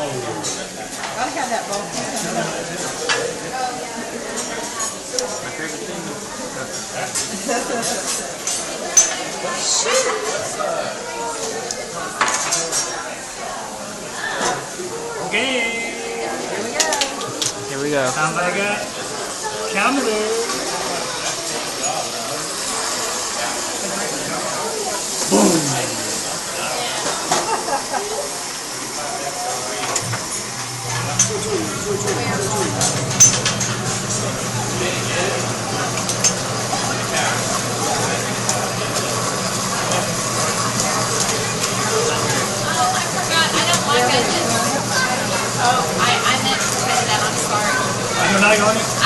I have that volcano. My favorite thing Okay. Here we go. Here we go. Sounds like a camera. Oh, I meant to say that. I'm sorry. You're not going to?